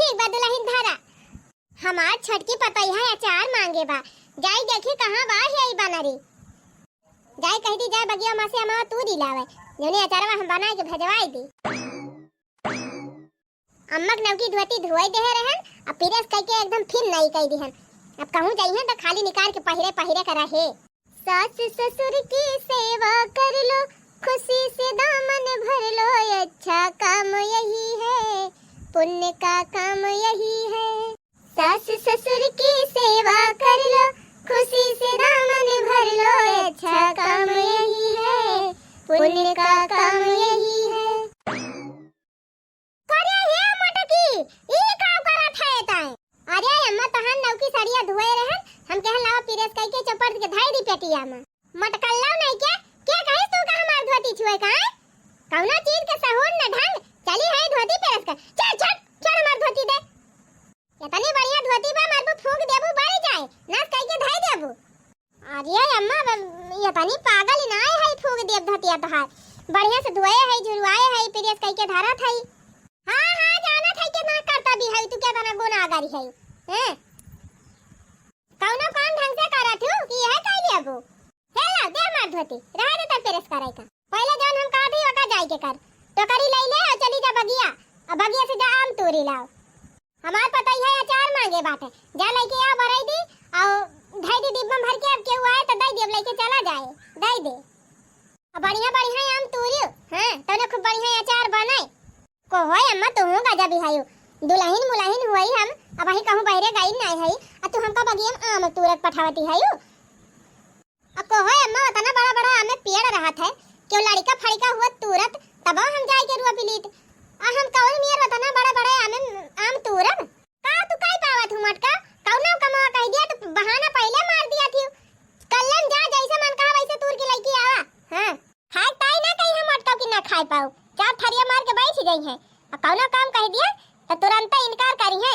ठीक बा दुल्हन धारा। हमार छटकी पतई है अचार मांगे बा। जाई देखी कहां बा है ई बनरी। जाई कहती जाए बगिया मां से अमा तू दिलावे। जोने अचारवा हम बनाए के भेजवाई दी। अम्मक नवकी धोती धोई दे रहन अब पिरस कह के एकदम फिर नहीं कह दिहन। अब कहूं जाइए तो खाली निकाल के पहिरे करा है। सास ससुर की सेवा कर लो खुशी से दामन भर लो अच्छा काम यही है पुण्य का काम यही है। सास ससुर की सेवा कर लो खुशी से दामन भर लो अच्छा काम यही है पुण्य का काम यही है। अरे अम्मा तहन नौकी सड़िया धोए रहन हम कहन लावा पिरस कह के चपड़ के धाई दी पेटिया में मटकल्ला नहीं के कहिस तू का हमार धोती छुए का कौना चीज के सहूर न ढंग चली है धोती पिरस का चल छट छोड़ हमार धोती दे इतनी बढ़िया धोती बा मारबू फूंक देबू बढ़ जाए नाच कह के धाई देबू। अरे अम्मा ये तनी पागल ना है फूंक देब धोतिया तहार बढ़िया से धोए है जुरवाए है पिरस कह के धारा थई। हां जाना थई के ना करता भी है तू क्या तना गुनाहगारी है हैं कौनो काम ढंग से करत हूं कि यह कह लेबो हे ला दे मार धोती रह दे तब पेरेस कराई का पहले जौन हम कहा थी ओका जाई के कर तो करी ले ले और चली जा बगिया अब बगिया से जा आम तोरी लाओ। हमार पता ही है अचार मांगे बात है जा लेके आ भराई दी और ढाई दी डिब्बा भर के अब केहू आए तो दई देब लेके चला जाए दई दे अब बढ़िया बढ़िया आम तोरियो हां तने खूब बढ़िया अचार बनाए को होय अम्मा तू गजा बिहायो दुल्हन मुलाहिन हुई हम अब ही कहूं बहरे गई नहीं है अब तू हमका बगिया आम तुरत पठावती है यू अब को है अम्मा इतना बड़ा बड़ा आम पेड़ रहा था क्यों लड़का फड़का हुआ तुरत तब हम जाए के रुआ पिलीत आ हम कौन मियर इतना बड़ा बड़ा आम तुरत का तू काई पावत हूं मटका कौनो कमा कह दिया तो बहाना पहले मार दिया थी कल्लन जा जैसे मन कहा वैसे तूर के लेके आवा हां खाए ताई ना कहीं हम मटका की ना खाए पाऊ चार थरिया मार के बैठ गई है अब कौनो काम कह दिया तो तुरंत इनकार करी है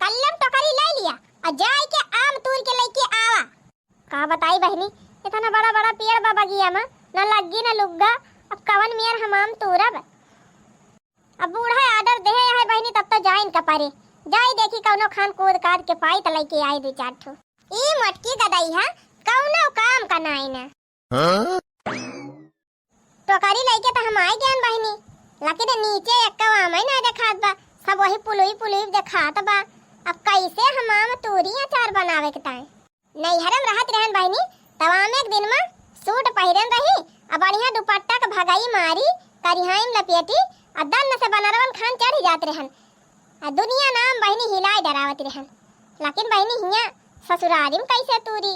कल्लम टोकरी ले लिया और जाए के आम तोड़ के लेके आवा। का बताई बहनी इतना बड़ा बड़ा पेड़ बा बगिया में न लग्गी न लुग्गा अब कवन मियर हम आम तोड़ब अब बूढ़ा आर्डर दे है बहनी तब तो जाइन का पारे जाई देखी कौनो खान कूद काट के पाई त लेके आई दो चार ठो ई मटकी गदई है कौनो काम का नाई ना टोकरी लेके तो हम आई गन बहनी लेकिन नीचे एक आम ही ना देखात बा सब वही पुलुई देखात बा। अब कैसे हम आम तोरी अचार बनावे के ताई नैहरम रहत रहन बहनी तवाम एक दिन में सूट पहिरन रही अब बढ़िया दुपट्टा के भगाई मारी करिहाइन लपेटी और दन से बनरवन खान चढ़ जात रहन आ दुनिया नाम बहनी हिलाए डरावत रहन लेकिन बहनी हिया ससुरारी में कैसे तोरी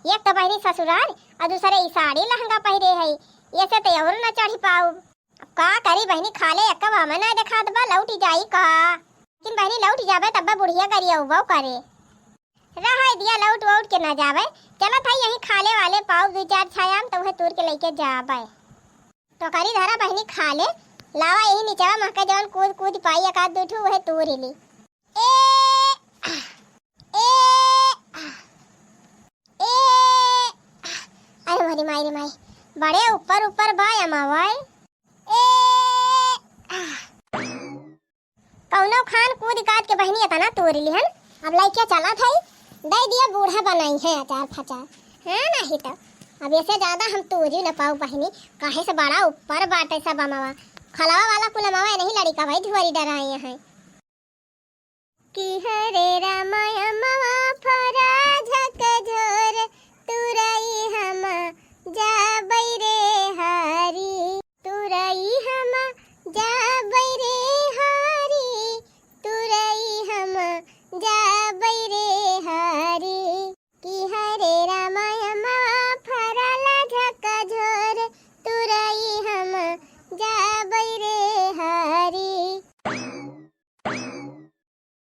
एक तो बहनी ससुराल और दूसरे ई साड़ी लहंगा पहिरे है ऐसे तो और न चढ़ी पाऊ का करी बहनी खाले अक्का वामा ना देखात बा लौटी जाई का लेकिन बहनी लौट जावे तब बुढ़िया करिया उबो करे रहा दिया लौट वोट के ना जावे चला था यही खाले वाले पाव दो चार छायाम तो वह तूर के लेके जावे तो करी धरा बहनी खाले लावा यही नीचवा महका जवन कूद कूद पाई एकाद दूठू वह तूर ली ए अरे मारी मारी माई बड़े ऊपर ऊपर बा अमावाई कौनो खान कूद काट के बहनी इतना तोड़ लिहन अब लइका चला था दे दिया बूढ़ा बनाई है अचार फचार है नहीं तो अब ऐसे ज्यादा हम तोड़ी न पाऊ बहनी काहे से बड़ा ऊपर बाटे सब अमावा खलावा वाला कुलमावा नहीं लड़का भाई धुआरी डराए हैं कि हरे रामाय अमावा फरा झक झोर तुरई हम जा बैरे हारी तुरई हम जा बैरे हारी तुरई हम जा बैरे हारी कि हरे रामाय अमावा फराला झक झोर तुरई हम जा बैरे हारी।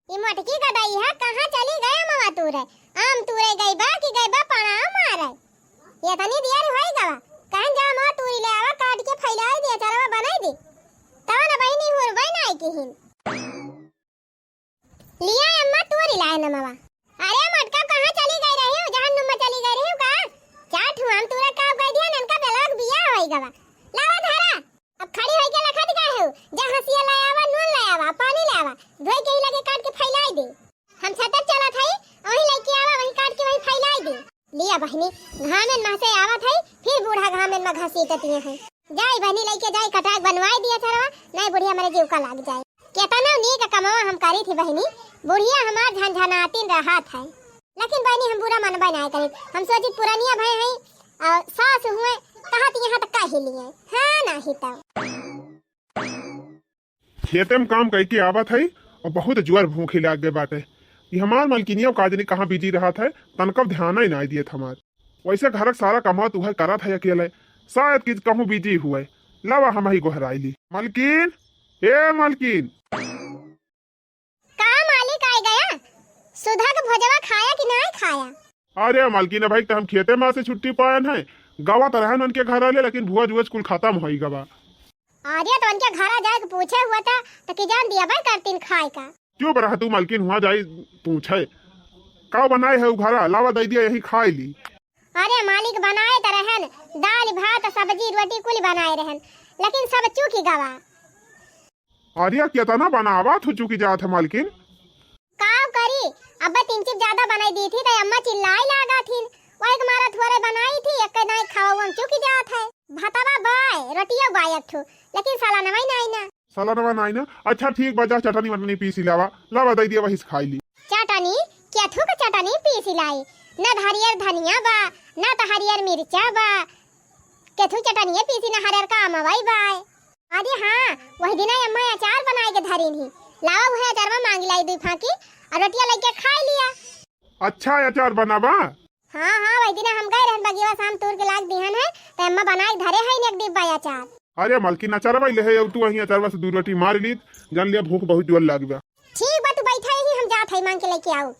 ये मटकी गदाई है कहाँ चली गए अमावा तुरे आम तुरे गई बा कि गई बा पाना मारे ये तनी दिया रे होई गवा कहन जा अमावा तुरी ले आवा काट के फैलाई दे चरवा बनाई दे तब ना बहनी हुर बनाई की हिन लिया अम्मा तुरी लाए न मावा। अरे मटका कहाँ चली गई रही हो जहन्नुम में चली गई रही हो का चाट हम तुरे का गई दिया ननका बेलक बिया होई गवा लावा धारा अब खड़ी होई के लखत गए हो जा हसिया ले आवा नून ले आवा पानी ले आवा धोई के ही लगे काट के फैलाई दे। हम छतर चला था वही लेके आवा वही काट के वही फैलाई दे। लिया बहनी घामेन में से आवा था फिर बूढ़ा घामेन में घसीटतिया है। जाई बहनी लेके जाई कटाक बनवाई दिया छरवा नहीं बुढ़िया मेरे जीव का लाग जाए। केतना नी का कमावा हम करी थी बहनी बुढ़िया हमार झनझनातीन रहा था। लेकिन बहनी हम बुरा मनबा नहीं करे। हम सोची पुरानिया भाई है और सास हुए कहा यहाँ तक काहे लिए हां नहीं तब खेते में काम करके आवत है और बहुत जुआर भूखे लाग गए बाटे। ये हमार मलकिनिया काजनी कहाँ बिजी रहा था तनकब ध्यान ही नहीं दिए हमार। वैसे घर सारा कमा तू है करा था अकेले शायद कि कहूँ बिजी हुए लवा हम ही गोहराइली। मलकिन ए मलकिन का मालिक आ गया सुधा का भोजवा खाया कि नहीं खाया। अरे मलकिन भाई हम खेते में से छुट्टी पायन है गवा तो रहन उनके घर आले लेकिन भुआ जुआ स्कूल खत्म हो गवा। अरे तो उनके घर जाए के पूछे हुआ था तो कि जान दिया भाई करतीन खाए का। चुप रहा तू मलकिन हुआ जाई पूछे का बनाए है घर लावा दे दिया यही खाई ली। अरे मालिक बनाए तो रहन दाल भात सब्जी रोटी कुल बनाए रहन लेकिन सब चूकी गवा। अरे कितना बनावा तू चुकी जात है मलकिन। काव करी अब्बा तीन चिप ज्यादा बनाई दी थी तो अम्मा चिल्लाई लागा थी वही मारा थोड़े बनाई थी एक नहीं खाओ हम चुकी जात है। भातावा बाय रोटिया बाय एक ठो लेकिन साला नवाई नहीं ना साला नवा नहीं ना। अच्छा ठीक बजा चटनी वटनी पीसी लावा लावा दे दिया वही खाई ली। चटनी क्या थू का चटनी पीसी लाई ना हरियर धनिया बा ना तो हरियर मिर्चा बा केथू चटनी पीसी ना हरियर का अमवाई बाय। अरे हाँ वही दिन अम्मा अचार बनाए के धरी ही लावा वही अचार मांग लाई दू फाकी और रोटिया लेके खा लिया। अच्छा अचार बनावा। हाँ हाँ वही दिन हम गए रहन बगिया शाम तोड़ के लाग दिहन है तो अम्मा बनाए धरे है एक डिब्बा अचार। अरे मलकिन अचार भाई ले है तू वही अचार से 2 रोटी मार ली जान लिया भूख बहुत जोर लाग गया। ठीक बा तू बैठा ही हम जात है मांग के लेके आओ।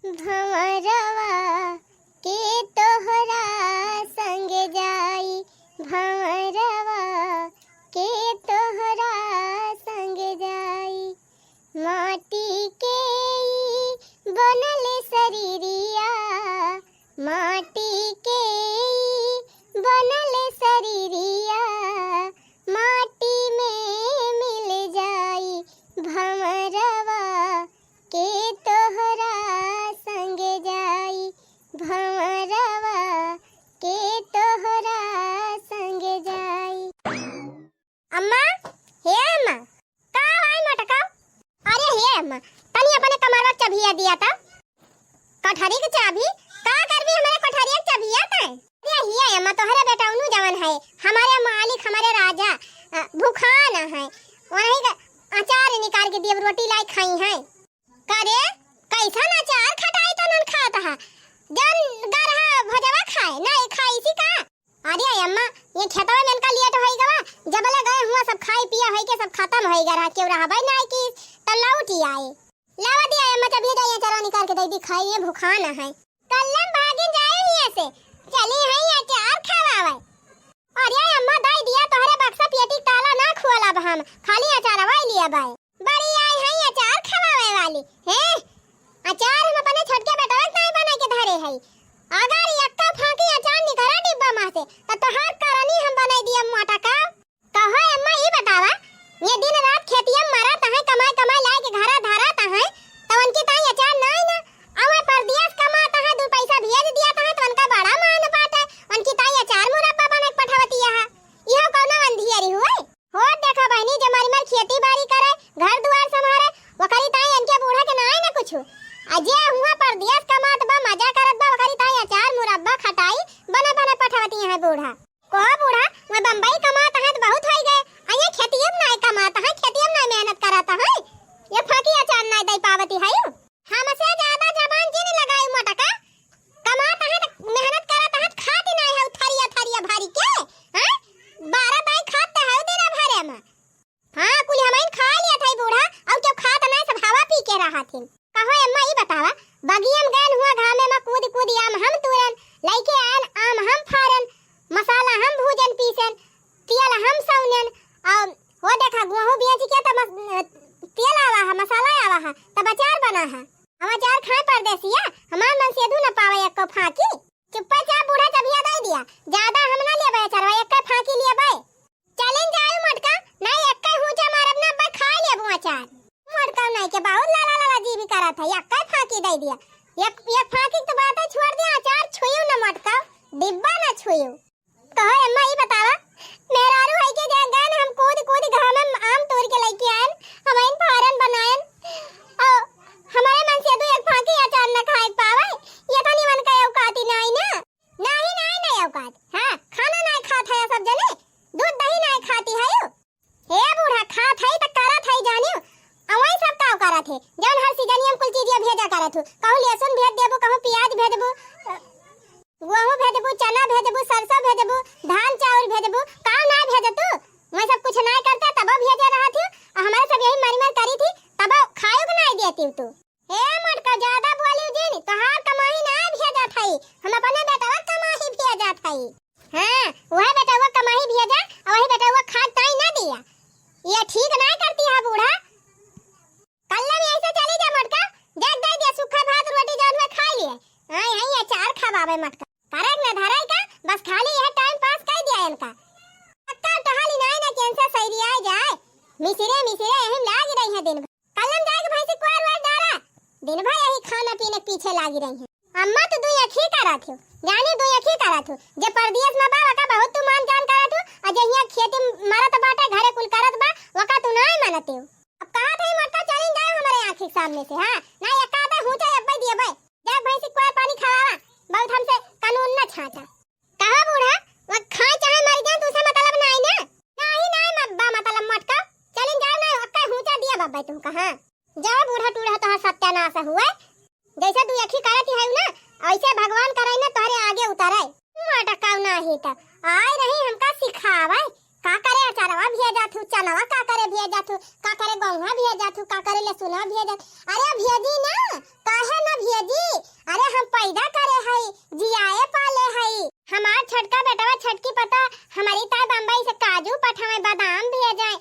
भंवरवा के तोहरा संग जाई भंवरवा के तोहरा संग जाई माटी के बनल शरीरिया माटी के बनल शरीरिया माटी में मिल जाई भंवरवा के तोहरा संग जाई भंवरवा के तोहरा संग जाई। अम्मा हे अम्मा का आई मटका। अरे हे अम्मा तनी अपने कमरवा चाबिया दिया था कठहरी के चाबी का करबी हमारे कठहरी के चाबिया था। अरे हे अम्मा तोहरे बेटा उनु जवन है हमारे मालिक हमारे राजा भूखा न है वही का अचार निकाल के दिए रोटी लाई खाई है। करे कैसा अचार खटाई तो नन खाता है जन गरहा भजवा खाए नहीं खाई सी का। अरे अम्मा ये खेतवा में इनका लिया तो होई गवा जबले गए हुआ सब खाई पिया होई के सब खत्म होई गरा केव रहा भाई नहीं कि त लौटी आए लावा दिया अम्मा तब ये जाइए चला निकाल के दे दी खाइए भूखा न है कल्लम भागी जाए ही ऐसे चली है अचार खावावे। अरे अम्मा दई दिया तोहरे बक्सा पेटी ताला ना खोला हम खाली अचार वाई लिया बाई बड़ी आई है अचार खावावे वाली हैं अचार हम अपने छोटके बेटा नहीं बना के धरे है अगर यक्का फाकी अचार निकरा डिब्बा में से तो तोहार करनी हम बनाई दिया मोटा का कहो अम्मा ये बतावा ये दिन रात खेतिया मरा त है कमाई कमाई लाए के घरा धारा त है तो उनकी ताई अचार नहीं ना अवे परदेश कमाता है 2 पैसा भेज दिया त है तो उनका बड़ा मान पाता है उनकी ताई अचार मुरब्बा बना के पठावती है यह कौन अंधियारी हुए हो देखा बहनी जमारी मार खेती बाड़ी करे घर द्वार संभाले वकरी ताई इनके बूढ़ा के नाय ना कुछ अजे हुआ परदेश कमात बा मजा करत बा वकरी ताई अचार मुरब्बा खटाई बना बना पठावती है बूढ़ा को बूढ़ा मैं बम्बई कमाता है तो बहुत हो गए अये खेती में नहीं कमाता है खेती में नहीं मेहनत कराता है ये फाकी अचार नहीं दे पावती है हमसे ज्यादा जबान जी नहीं लगाई मोटका कमाता है मेहनत कराता है खाती नहीं है थरिया थरिया भारी के हैं 12 बाई खाते है दिन भरे में। हां कुल हमें खा लिया था बूढ़ा और जब खाता नहीं सब हवा पी के रहा थी कहो अम्मा ये बतावा बगिया में गन हुआ घामे में कूद कूद आम हम तुरन लेके आन आम हम फारन मसाला हम भूजन पीसन तेल हम सौनन और वो देखा गेहूं बेच के तो तेल आवा है मसाला आवा है तब अचार बना है हम अचार खाए परदेसिया हमार मन से दू न पावे एक को फाकी चुपचाप बूढ़ा चबिया दे दिया ज्यादा हम ना लेबे अचार एक का फाकी लेबे चलें जाओ मटका नहीं एक का हुचा मारब ना है, यक्का फाकी दे दिया। एक फाकी तो बात है, छोड़ दे, अचार छुइयो न मटका, डिब्बा न छुइयो। कहो अम्मा ई बतावा, मेहरारू है के गन हम कूद घाम में आम तोड़ के लेके आएन, हमइन फारन बनाएन और हमारे मन से तो एक फाकी अचार न खाए पावे, ये तो निमन का औकाती नहीं ना। नहीं औकात, हां खाना नहीं खात है सब जने, दूध दही नहीं खाती है यो। हे बूढ़ा खात है त करत है जानियो, अवई सब का करत है, जौन हर सीजन हम कुल चीज भेजा करत हूं, कहूं लहसुन भेज देबो, कहूं प्याज भेज देबो, गेहूं भेज देबो, चना भेज देबो, सरसों भेज देबो, धान चावल भेज देबो, काऊ ना भेज तू, मैं सब कुछ नहीं करता तब भेजा रहा थी, और हमारे सब यही मन करी थी तब खायो के नहीं देती तू। ए मटका ज्यादा बोली जी, तोहार कमाई ना भेजा थाई, हम अपने बेटवा कमाई भेजा थाई। हां वह बेटवा कमाई भेजा और वही बेटवा खाद ताई ना दिया, ये ठीक नहीं करती है बूढ़ा। कल्ला में ऐसे चली जा मटका, जग दे दे सूखा भात रोटी जौन में खा लिए, हां अचार खवावे मटका, करक न धराई का, बस खाली यह टाइम पास कर दिया इनका। पक्का टहली नहीं ना कैंसर सही आ जाए, मिसरे यही लाग रही है दिन भर, कलम जाके भैंसी क्वार वार डारा, दिन भर यही खाना पीने पीछे लागी रही है। अम्मा तो दो अखी करा थी, जानी दो अखी करा थी, जे परदेश में बा वका बहुत तू मान जान करा थी, और जे हिया खेती मारत बाटे घरे कुल करत बा वका तू नहीं मानते हो। अब कहा थे मटका चलिन जाए हमारे आंखी के सामने से, हां ना ये कहता हूं चाहे अब दिए भाई, जब भैंसी क्वार पानी खवावा, बहुत हमसे कानून न छाटा। कहा बूढ़ा वो खाए चाहे मर जाए तुसे मतलब नहीं ना, नहीं मब्बा मतलब मटका चलिन जाओ ना, अक्का हुंचा दिया बाबा तुम कहां जाओ बूढ़ा टूढ़ा तो सत्यानाश हुआ, जैसे तू अखी करती है ना ऐसे भगवान करे ना तोरे आगे उतारे। मटका नहीं था आए रही हमका सिखावे, का करे अचारवा भेजा थू, चनावा का करे भेजा थू, का करे गौवा भेजा थू, का करे लहसुना भेजा, अरे भेजी ना काहे ना भेजी, अरे हम पैदा करे हई, जियाए पाले हई, हमार छटका बेटवा छटकी पता हमारी ताई बम्बई से काजू पठावे, बादाम भेजाए,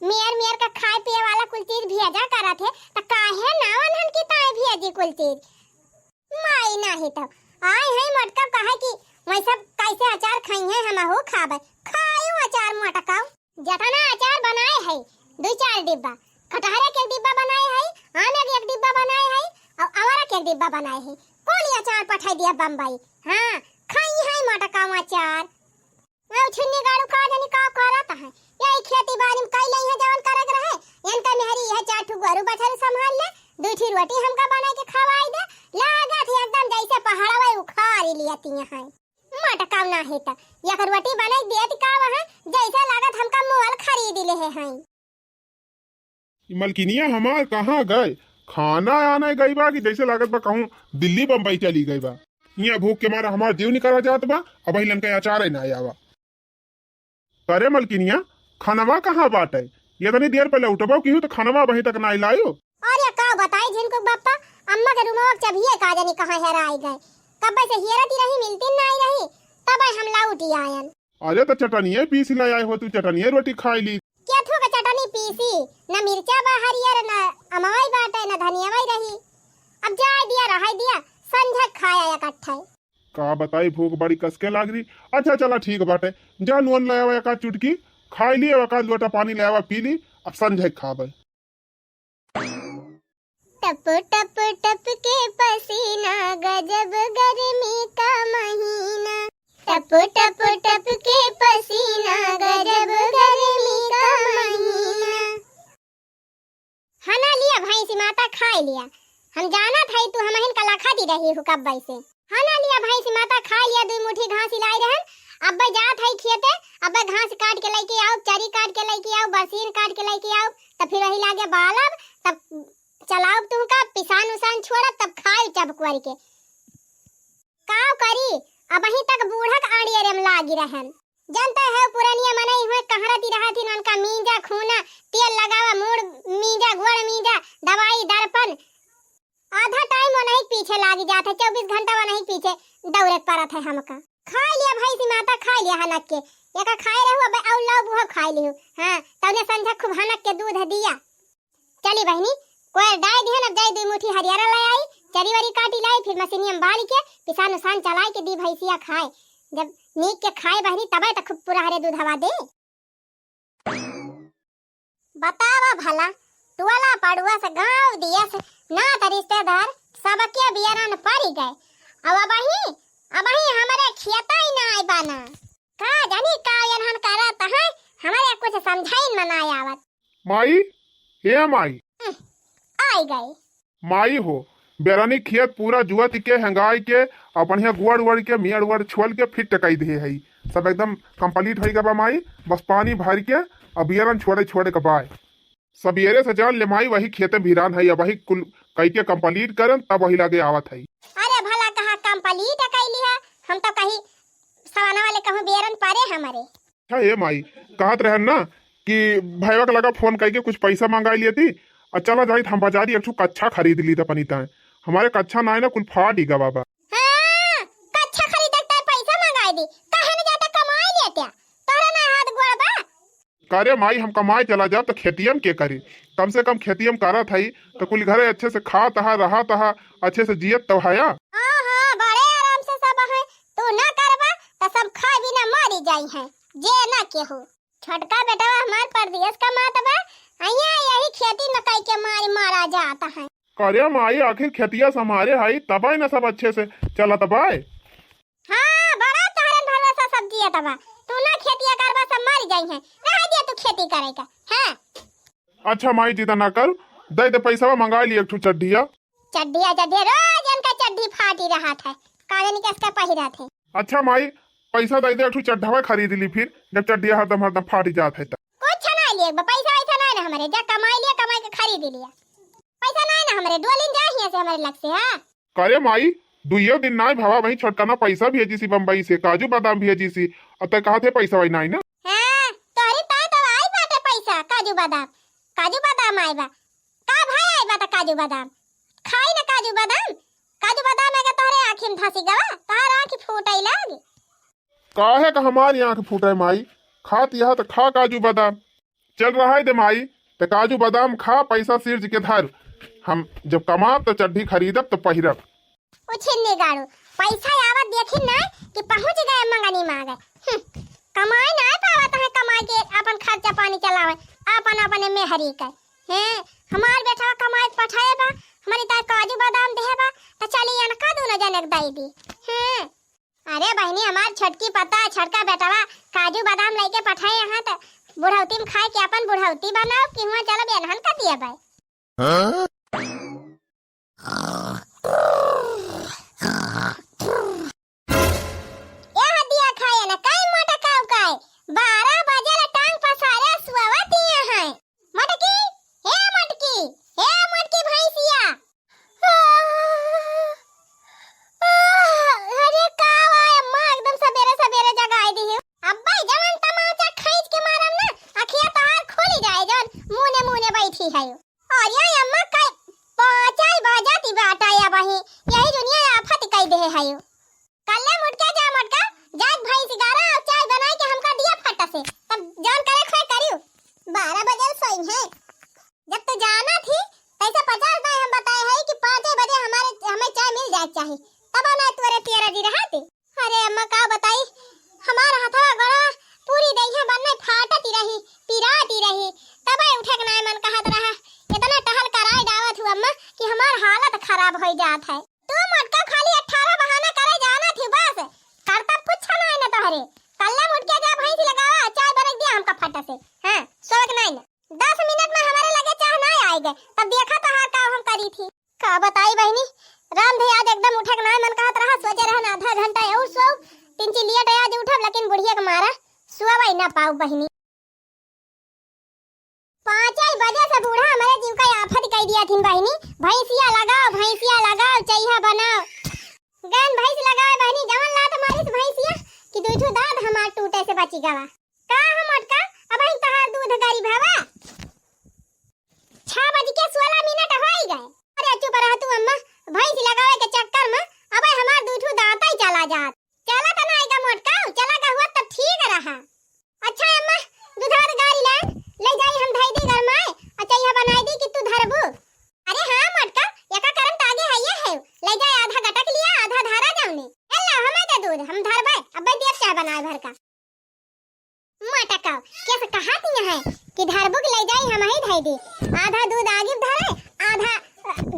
मेयर का खाए पिए वाला कुल चीज भेजा करत है, त काहे ना वनहन की ताई भेजी कुल चीज माई नहीं तो आए है मटका कहे कि मैं सब कैसे अचार खाई है, हम हो खाबे खायो अचार मटका, जतना अचार बनाए है 2-4 डिब्बा, कटहरे के डिब्बा बनाए है, आम के एक डिब्बा बनाए है, और अमरा के डिब्बा बनाए है, कौन अचार पठाई दिया बम्बई, हां खाई है मटका अचार। मैं छिन्नी गाड़ू का जानी का करत है, यही खेती बाड़ी में कई लई है जवन करत रहे, इनका मेहरी है 4 ठो गरू बछरू संभाल ले, 2 ठी रोटी हमका बना के खवाई दे, लागत है एकदम जैसे पहाड़वा उखाड़ लियती है। मटका ना है त एक रोटी बनाई देत का वहां जैसे लागत हमका मोल खरीद ले है। मलकिनिया हमार कहाँ गए, खाना आने गई बा कि जैसे लागत बा कहूँ दिल्ली बम्बई चली गई बा, यहाँ भूख के मारा हमार जीव निकला जात बा, अब ही लंका अचार ना आवा। करे मलकिनिया खानवा कहाँ बाटे, ये तनी देर पहले उठबो की तो खानवा वहीं तक ना लायो। अरे का बताई जिनको बापा अम्मा के रूम में चबिए का जानी कहां हेराई गए, कब से हेरती रही मिलती नहीं रही, तब हम लौटी आयन। अरे तो चटनिए पीस ले आए हो, तू चटनिए रोटी खाई ली, क्या थो का चटनी पीसी, न मिर्चा बा हरियर न अमवाई बाटे न धनियावाई रही, अब जाय दिया रहाई दिया संझा खाया इकट्ठा। का बताई भूख बड़ी कसके लाग रही। अच्छा चला ठीक बाटे, जा नून ले आवा का चुटकी खाई ली, और लोटा पानी ले आवा पी ली, अब संझे खाबे। टप टप टप के पसीना गजब गर्मी का महीना, टप टप टप के पसीना गजब गर्मी का महीना। खाना लिया भैंसी माता खाई लिया, हम जाना था तू हम हिन कला खाती रही हो कब से, खाना लिया भैंसी माता खा लिया, 2 मुट्ठी घास लाई रहन, अब जात है खेते, अब घास काट के लेके आओ, चरी काट के लेके आओ, बरसीन काट के लेके आओ, तब फिर वही लागे बालब, तब चलाओ तुमका पिसान उसान छोड़ा, तब खाओ चबकुआरी के काव करी, अब वहीं तक बूढ़क आड़िये रेम लागी रहन। जनता है पुरानिया मनई हुए कहरती रहती उनका मींजा खूना, तेल लगावा मुड़ मींजा गोड़ मींजा, दवाई दर्पण, आधा टाइम वो नहीं पीछे लागी जात है, 24 घंटा वो नहीं पीछे दौड़े पड़त है हमका। खा लिया भैंसी माता खा लिया हनक के, एका खाए रहू अब औ लव बुह खा लियो, हां तौने संझा खूब हनक के दूध दिया। चली बहनी कोई डाय दिहन, अब जाई 2 मुट्ठी हरियारा ले आई, चरी वारी काटी लाई, फिर मशीनियम बाल के पिसान उसान चलाई के दी भैंसिया खाए, जब नीक के खाए बहनी तबे तक खूब पूरा हरे दूध हवा दे। बतावा भला टुवाला पड़ुआ से गांव दिया से ना त रिश्तेदार सब के बियारन पड़ी गए। अब ही हमारे खियाता ही ना आई बाना का जानी का यनहन करत है हमारे कुछ समझाइन मनाय आवत। माई हे माई आई गए माई हो बेरानी खेत पूरा जुआ के हंगाई के और बढ़िया गुड़ उड़ के मियाँ उड़ छोल के फिर टकाई दे है सब एकदम कंप्लीट हो गया माई। बस पानी भर के अब बियरन छोड़े छोड़े के बाय सबेरे से जान ले माई वही खेते भिरान है वही कुल कई के कंप्लीट करन तब वही लगे आवत है। अरे भला कहा कंप्लीट कैली है हम तो कहीं सवाना वाले कहूं बेरन पारे हमारे। अच्छा ये माई कहत रहन ना कि भैया का लगा फोन करके कुछ पैसा मंगा लिए थी और चला जाई हम बाजारी एक कच्छा खरीद ली था पनीता है हमारे कच्छा ना है ना कुल फाट ही गवा बा। हां कच्छा खरीदता पैसा मंगाई दी काहे न जाता कमाई लेते तोरा ना हाथ गोड़ बा करे माई हम कमाए चला जाब तो खेतियम के करी कम से कम खेतियम करत है तो कुल घरे अच्छे से खा तहा रहा तहा अच्छे से जियत तो हया। हां हां बड़े आराम से सब है तू ना करबा तो सब खा भी ना मारी जाई है जे ना केहू छोटका बेटा हमार परदेश का मात बा अइया यही खेती मकई के मारा जाता है। करे माई आखिर खेतिया समारे है तबाई ना सब अच्छे से चला तबाई। हां बड़ा तहरन भरोसा सब्जी है तबा तू ना खेतिया करबा सब मर जाई है रह दे तू खेती करेगा हां। अच्छा माई जीता ना कर दे दे पैसा मंगा लिए एक चड्डिया रोज इनका चड्डी फाटी रहा था कागनी किसका पहिरा थे। अच्छा माई पैसा दे दे एक चड्ढावा खरीद ली फिर जब चड्डिया हरदम फाटी जात है कुछ ना लिए पैसा वैसा ना हमारे जा कमाई लिया कमाई के खरीद लिया पैसा ना ना हमारे दो दिन जाए से हमारे लग से। हां करे माई दुइयो दिन ना भावा वही छोटकाना पैसा भेजी सी बम्बई से काजू बादाम भेजी सी अब तक कहा थे पैसा वही नहीं ना। हां तोरी ता तो आई बाटे पैसा काजू बादाम आई बा का भाई आई बा काजू बादाम खाई ना काजू बादाम है तोरे आंखी में धसी गवा तार आंख फूटई लाग काहे का हमारी आंख फूटे माई खात यह तो खा काजू बादाम चल रहा है दे माई तो काजू बादाम खा पैसा सिर्ज के धर हम जब कमाब तो चड्ढी खरीदब तो पहिरब। उछिन्नी गाड़ू पैसा आवत देखी ना कि पहुंच गए मंगनी मांगे कमाई ना पावत है कमाई के अपन खर्चा पानी चलावे अपन अपने में हरी के हैं हमार बेटा कमाई पठाए बा हमारी ता काजू बादाम देहे बा तो चली अनका दोनों जनक दई दी हैं। अरे बहनी हमार छटकी पता छटका बेटावा काजू बादाम लेके पठाए यहां त बुढ़ौती में खाए के अपन बुढ़ौती बनाओ कि हुआ चलो बेनहन कर दिया भाई। ये हदिया खाए ना कई मोटा काऊ काय 12 बजे ले टांग पसारे सुवावती है मटकी भैंसिया अरे कावा अम्मा एकदम सवेरे जगाई दी है अब्बा जवन तमाचा खींच के मारम ना अखिया तहार खोली जाए जन मुने बैठी है और ये अम्मा का 5 बजाती बाटाया बही यही दुनिया आफत कई दे है कल्ले मुटका जाग भैंस गारा और चाय बनाई के हमका दिया फटा से तब जान करे खोए करियो 12 बजे सोई है जब तो जाना थी पैसा 50 बार हम बताए है कि 5 बजे हमें चाय मिल जाए चाहिए तब ना तोरे तेरा दी रहते। अरे अम्मा का बताई हमारा हथवा गड़ा पूरी दहिया बनने फाटती रही पिराती रही तब उठे के ना मन कहत रहा इतना टहल कराई डावत हूं अम्मा कि हमार हालत खराब हो जात है। तू मटका खाली 18 बहाना करे जाना थी बस करता कुछ ना है ना तोहरे कल्ला मुटके जा भैंस लगावा चाय बरक दिया हमका फटा से। हां सोक नहीं 10 मिनट में हमारे लगे चाह ना आए गए तब देखा तो हां का हम करी थी का बताई बहनी राम भैया आज एकदम उठे के ना मन कहत रहा सोचे रहना आधा घंटा और सो 3 लेट आज उठब लेकिन बुढ़िया के मारा सुवा ना पाऊ बहनी 5 बजे से बूढ़ा हमारे जीव का आफत कह दिया थी बहनी भैंसिया लगाओ चैहा बनाओ गन भैंस लगाए बहनी जवन लात मारिस भैंसिया कि दूधू दाद हमार टूटे से बची गवा का हम अटका अब ही तहार दूध गारी भावा 6 बज के 16 मिनट हो गए। अरे चुप रह तू अम्मा भैंस लगावे के चक्कर में अब हमार दूधू दांत ही चला जात चला त ना मोटका चला का हुआ तब ठीक रहा। अच्छा अम्मा दूधार गाड़ी ले जाई हम धाई दी घर में अच्छा यह बनाई दी कि तू धरबू। अरे हां मोटका यका करम तागे है ले जाए आधा गटक लिया आधा धारा जाऊनी एला हमें दे दूध हम धरबे अब देव चाय बनाए भर का। पहले से कहाती न है कि धरबुक ले जाई हम ही धई दी, आधा दूध आगे धरे आधा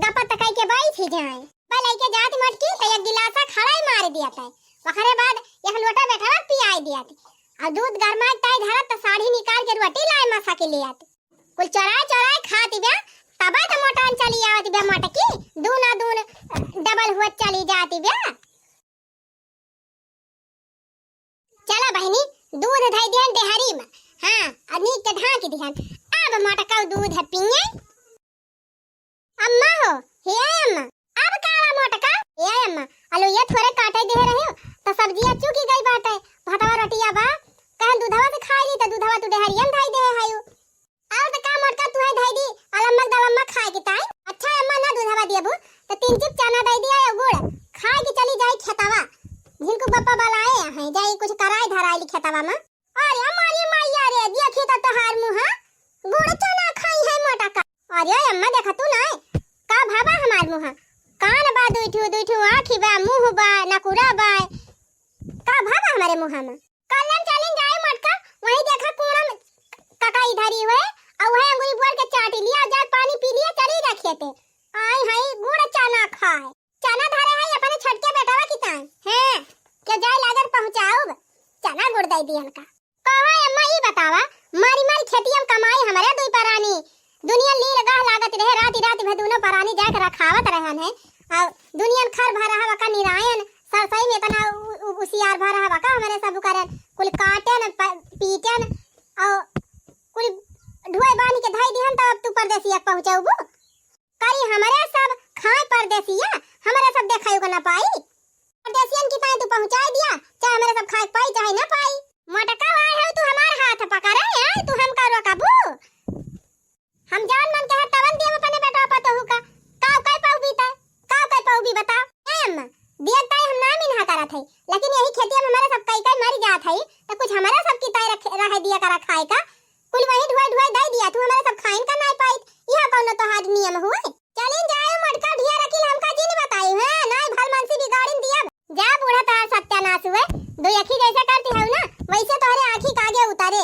गपा तकाई के बाई थी जाए पहले के जात मटकी तो एक गिलासा खड़ा ही मार दिया था, वखरे बाद एक लोटा बैठा पियाई दिया थी और दूध गरमाए ताई धरा तो साड़ी निकाल के रोटी लाए मसा के ले आती कुल चौराए चौराए खाती बे तबा तो मोटान चली आवती बे मटकी दूना दून डबल हुआ चली जाती बे। चला बहनी दूध धई दिहन देहरी में, हां अनी के ढाक दिहन अब मटका दूध पिए। अम्मा हो हे अम्मा अब काला मटका हे अम्मा आलू ये थोड़े काटे दे रहे हो तो सब्जियां चुकी गई बाटे भातवा रोटिया बा कहन दूधवा से खाई ली तो दूधवा तू देहरियन धई दे हायो और तो का मटका तू है धई दी अलम्मा दलम्मा खाए के ताई। अच्छा अम्मा ना दूधवा दियबू तो 3 चिप चना दई दिया या गुड़ खाए के चली जाई खेतवा जिनको पापा बलाए हैं जाई कुछ कराई धराई ली खेतवा में। अरे हमारी मैया रे देखी तो तहार मुंह गुड़ चना खाई है मटका। अरे अम्मा देखा तू ना का भाबा हमार मुंह कान बा दुठू आँखी बा मुंह बा नकुरा बा का भाबा हमारे मुंह में। कलन चलिन जाए मटका वही देखा कोड़ा में ककाई धरी हुए और वही अंगुरी बोल के चाटी लिया जाए पानी पी लिया चली रखे थे आई हाय गुड़ चना खाए चना धरे है अपने छटके बैठावा कितान हैं के जाए लागत पहुंचाओ चना गुड़ दई दिहन का कहा अम्मा ई बतावा मारी मारी खेती हम कमाई हमारे दुई परानी दुनिया लील गाह लागत रहे राती राती भर दोनों परानी जाके रखावत रहन है और दुनिया खर भर रहा का निरायन सरसई में तना उसियार भर रहा का हमारे सब करन कुल काटन पीटन और कुल ढुए बानी के धई दिहन तब तू परदेसिया पहुंचाऊबू करी हमारे सब खाए परदेसिया हमारे सब देखायो को ना पाई परदेसियन की ताई तू पहुंचाई दिया चाहे हमारे सब खाए पाई चाहे ना पाई मटका आए है तू हमारे हाथ पका रहे है तू हम का रोकाबू हम जान मन के तवन दिए अपने बेटा पतो हुका काव काय पाऊ भी बता ए अम्मा दिया ताई हम ना मिन हा करा थे लेकिन यही खेती में हमारे सब कई मर जात है तो कुछ हमारा सब की ताई रह दिया करा खाए का कुल वही ढुआ दई दिया तू हमारे सब खाइन का ना पाई यह कौन तो हाथ नियम हुए चलिन जाए मटका ढिया रखिल हमका जी ने बताई है ना भल मनसी बिगाड़िन दिया जा बूढ़ा तार सत्यानाश हुए दो अखी जैसे करती है ना वैसे तोहरे आंखी कागे उतारे।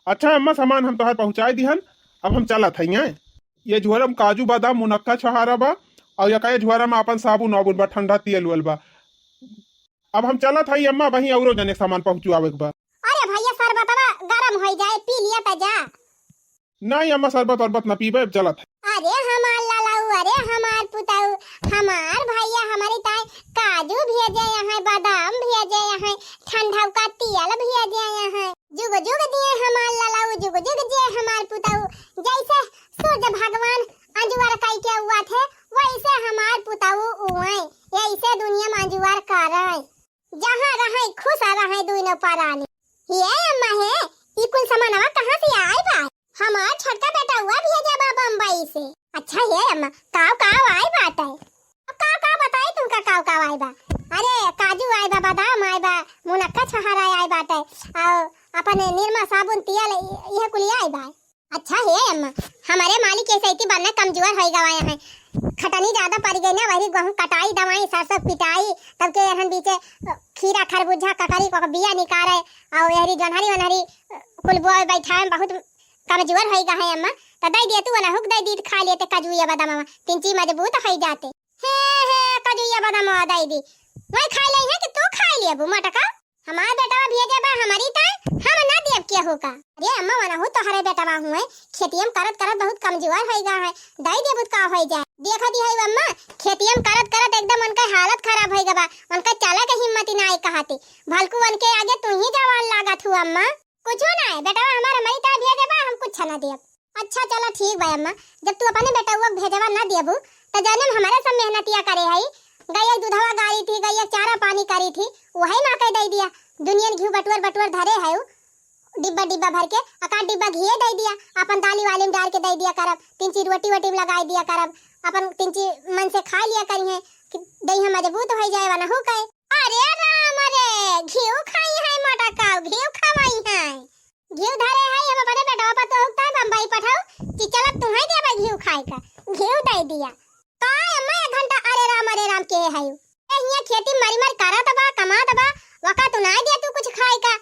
अच्छा अम्मा सामान हम तोहार पहुंचाई दिहन अब हम चला था यहाँ ये झोरम काजू बादाम मुनक्का छहारा बा और यकाए झोरा में अपन साबुन वाबुन बा ठंडा तेल उल बा अब हम चला था अम्मा वहीं औरो जने सामान पहुंचवावे के बा। अरे भैया शरबतवा गरम हो जाए पी लिया त जा नहीं अम्मा शरबत वरबत न पीबे चला था। अरे हमार लालाऊ अरे हमार पुताऊ हमार भैया हमारी ताई काजू भेजे यहाँ बादाम भेजे यहाँ ठंडा का तेल भेजे यहाँ जुग जुग दिए हमार लालाऊ जुग जुग दिए हमार पुताऊ जैसे सूर्य भगवान अंजुआर काई के हुआ थे वैसे हमार पुताऊ उए ऐसे दुनिया में अंजुआर करे जहाँ रहे खुश रहे दोनों परानी ये अम्मा है ये कुल सामानवा कहाँ से आए बा हमार छोटका बेटा हुआ भेजा बा बम्बई से। अच्छा ये अम्मा काव आई बात है अब काव बताई तुमका काव आई बा अरे काजू आई बा बादाम आई बा मुनक्का छहारा आई बात है और अपने निर्मा साबुन तेल यह कुल आई बा। अच्छा है अम्मा हमारे मालिक ऐसे इतनी बनना कमजोर हो गया है खटनी ज्यादा पड़ गई ना वही गेहूं कटाई दवाई सरसों पिटाई तब के यहाँ बीचे खीरा खरबूजा ककड़ी को बिया निकाले और यहरी जनहरी वनहरी कुल बोए बैठा बहुत कमजोर हो गया है अम्मा तो दई दिए तू ना हुक दई दी खा लेते काजू या बादाम तीन चीज मजबूत हो जाते हे काजू या बादाम दई दी वही खा ले है कि तू खा लिए बु मटका हमार बेटा भेजे बा हमारी ताई हम ना देव के होगा। अरे अम्मा वना हो तो हरे बेटा बा हुए खेतीम करत बहुत कमजोर हो गया है दई देबुत का हो जाए देखा दी है अम्मा खेतीम करत एकदम उनका हालत खराब हो गया उनका चला के हिम्मत ना आई कहती भलकू बन के आगे तू ही जवान लागत हु अम्मा कुछ ना है बेटा हमारा मई ताई भेजे बा हम कुछ ना देब। अच्छा चलो ठीक बा अम्मा जब तू अपने बेटा हुआ भेजवा ना देबू तो जाने हमारे सब मेहनतिया करे है गैया दूधवा गाड़ी थी गैया चारा पानी करी थी वही ना कह दे दिया दुनिया घी बटुअर धरे है डिब्बा भर के अका डिब्बा घी दे दिया अपन दाली वाली में डाल के दे दिया करब 3 चीज रोटी लगा दिया करब अपन 3 चीज मन से खा लिया करी है कि दही मजबूत हो जाए वाला हो कहे। अरे राम रे घी खाई है मटका घी खवाई है घी धरे है हम अपने बेटा पर तो होता है बम्बई पठाओ कि चल तू ही देबा घी खाए का घी दे दिया काय अम्मा 1 घंटा अरे राम के है यहाँ खेती मरी मर करा दबा कमा दबा वका तू ना दिया तू कुछ खाए का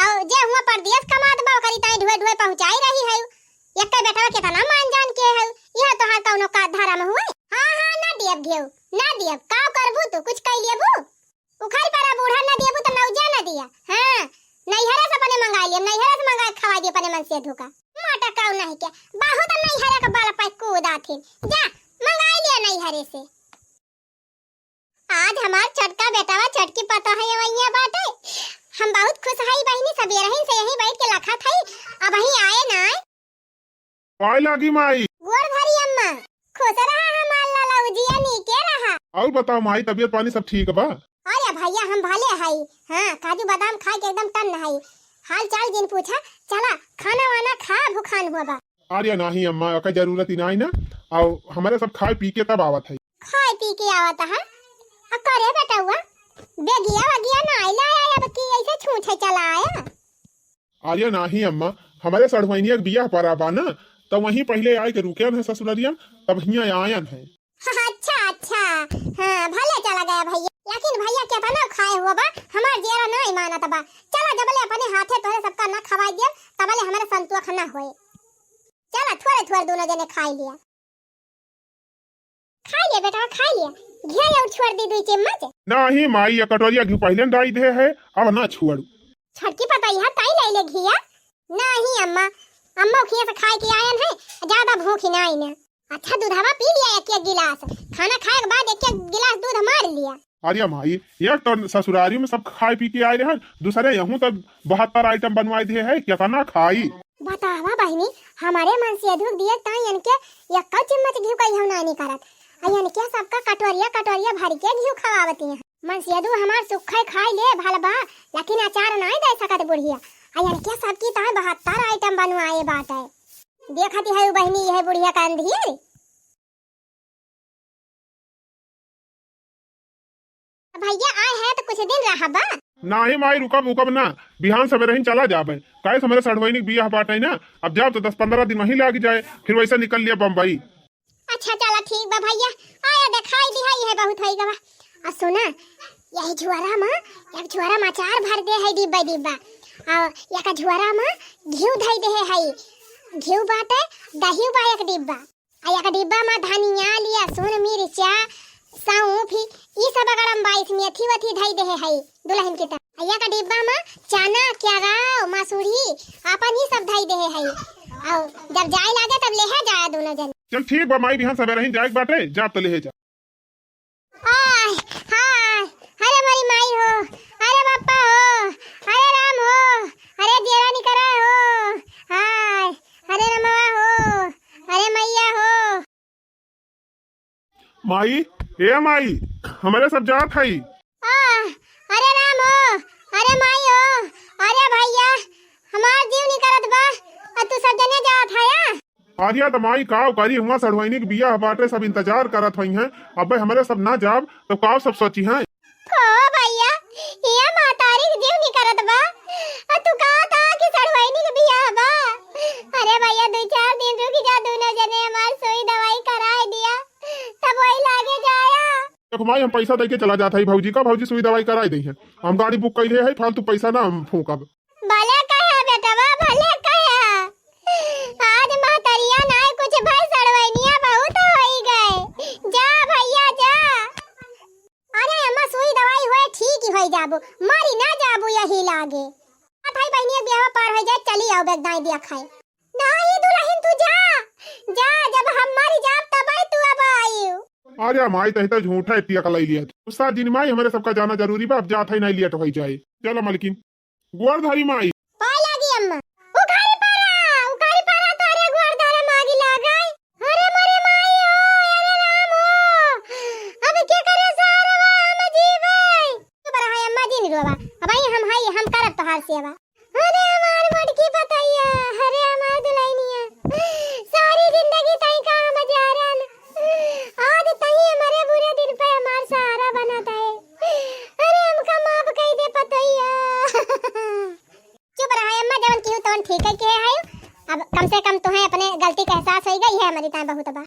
और जे हुआ परदेश कमात बा ओकरी ताई ढुए ढुए पहुंचाई रही है। एक बेटा कितना मान जान के है यह तो हां कौनो का धारा में हुए। हां ना दियब घेऊ ना दियब का करबू तू कुछ कह लेबू उखाई परा बूढ़ा ना दियबू तो नौजा ना दिया। हां नैहरा से अपने मंगा लिए नैहरा से मंगा खवा दिए अपने मन से धोखा माटा काऊ नहीं के बहुत नैहरा का बाल पे कूदा थे जा मंगा लिया नैहरे से। आज हमार चटका बेटावा चटकी पता है वहिया बाटे हम बहुत खुश हई बहिनी सबेरे ही से यही बैठ के लखा थई अब ही आए ना आए लागी माई गोर धरी अम्मा खुश रहा हमार लाला उजिया नी के रहा। और बताओ माई तबीयत पानी सब ठीक बा? अरे भैया हम भले हई हां काजू बादाम खा के एकदम टन हई हाल चाल जिन पूछा चला खाना वाना खा भूखान हुआ बा। अरे नहीं अम्मा का जरूरत ही नहीं ना और हमारे सब खाए पी के तब आवत है। खाए पी के आवत है करे बेटा हुआ बेगिया वगिया ना आइला अब की ऐसे छूछे चला आया। अरे नहीं अम्मा हमारे सड़वैनिया के बियाह पर आबा ना तो वहीं पहले आए के रुके हैं ससुररिया तब हियां आयन है। अच्छा अच्छा हां भले चला गया भैया लेकिन भैया क्या था ना खाए हुआ बा हमार जेरा नहीं मानत बा चला जबले अपने हाथे तोरे सबका ना खवाई दिया तबले हमारे संतुआ खाना होए चला थोड़े थोड़े दोनों जने खाई लिया बेटा खा लिया घिया और छोड़ दी दुई चम्मच नहीं माई ये कटोरिया घी पहले डाई दे है अब ना छोड़ू छटकी पता यहां ताई ले ले घिया नहीं अम्मा अम्मा खिया से खाए के आयन है ज्यादा भूख ही नहीं ना। अच्छा दूधवा पी लिया एक एक गिलास खाना खाए के बाद एक एक गिलास दूध मार लिया। अरे माई एक तो ससुरारी में सब खाए पी के आए रहे दूसरे यहूं तब 72 आइटम बनवाए दिए है क्या ना खाई बतावा बहनी हमारे मन से धुक दिए ताई इनके एक चम्मच घी का हम नहीं करत अयन क्या सबका कटोरिया कटोरिया भर के घी खवावती है मन से दू हमार सुखे खाई ले भलबा लेकिन अचार नहीं दे सकत बुढ़िया अयन क्या सबकी ताई 72 आइटम बनवाए बात है देखती है बहनी यह बुढ़िया का अंधी भैया आए है तो कुछ दिन रहा बा नहीं माई रुकब उकब ना बिहान सवेरे ही चला जाबे काहे हमारे सड़वैनी बियाह बाटे ना अब जाओ तो 10-15 दिन वहीं लग जाए फिर वैसे निकल लिया बम्बई। अच्छा चला ठीक बा भैया आया दिखाई दिहाई है बहुत है गवा आ सुना यही झुआरा में एक झुआरा में अचार भर दे है डिब्बा डिब्बा आ एक झुआरा में घी धई दे है घी बाटे दही बा एक डिब्बा आ एक डिब्बा में धनिया लिया सुन मिर्चा सौंफ ई सब गरम बाइस मेथी वथी धई दे है दुल्हन के तरफ या का डिब्बा में चना क्यारा मसूरी अपन ही सब धई दे है और जब जाए लागे तब ले है जाए दोनों जन। चल ठीक बा माई बिहान सवेरे ही जाए बाटे जा तो ले जा। आय हाय अरे मेरी माई हो अरे बापा हो अरे राम हो अरे जेरा निकरा हो हाय अरे रमवा हो अरे मैया हो माई ए माई हमारे सब जात है अरे राम हो अरे माई हो अरे भैया हमार जीव निकरत बा तू सब जने जात है आर्या तो माई काव करी हुआ सड़वैनी के बियाह बाटे सब इंतजार करत हुई हैं अब हमारे सब ना जाब तो काव सब सोची हैं ओ भैया ये मातारी के जीव निकरत बा तू कहा था कि सड़वैनी के बियाह बा अरे भैया 2-4 दिन रुक जा दोनों जने हमार सुई दवाई कराए दिया तब वही लागे जाया। देखो माई हम पैसा दे के चला जाता है भौजी का भौजी सुई दवाई कराई दी है हम गाड़ी बुक कैले है फालतू पैसा ना हम फूकब भले कहे बेटा भले कहे आज महतरिया ना कुछ भाई सड़वैनिया बहुत होई गए जा भैया जा अरे अम्मा सुई दवाई होए ठीक ही होई जाबो मारी ना जाबो यही लागे भाई बहनिया ब्याह पार हो जाए चली आओ बेगदाई दिया खाए नहीं दुल्हन तू जा जा जब हम मारी जाब तब आई तू अब आईयो। अरे माई तो झूठा इतिया का ले लिया उस्ताद दिन माई हमारे सबका जाना जरूरी बा अब जात है नहीं लिया तो हो जाए चलो मलकिन गोर धरी माई पाए लागी अम्मा उखारी पारा तारे गोर धरे मागी लागई अरे मरे माई हो अरे राम हो अब क्या करे सारवा हम जीवई तो बड़ा है अम्मा जी रोवा अब आई हम करब तो हाल सेवा अरे हमार मटकी पतैया अरे हमार दुल्हनिया सारी जिंदगी तई का हम जारन आज तई हमारे बुरे दिन पे हमार सहारा बनाता है अरे हमका माफ कई दे पतैया चुप रहा अम्मा जवन की तो ठीक है के है अब कम से कम तुम्हें अपने गलती का एहसास होई गई है हमारी ता बहुत बा।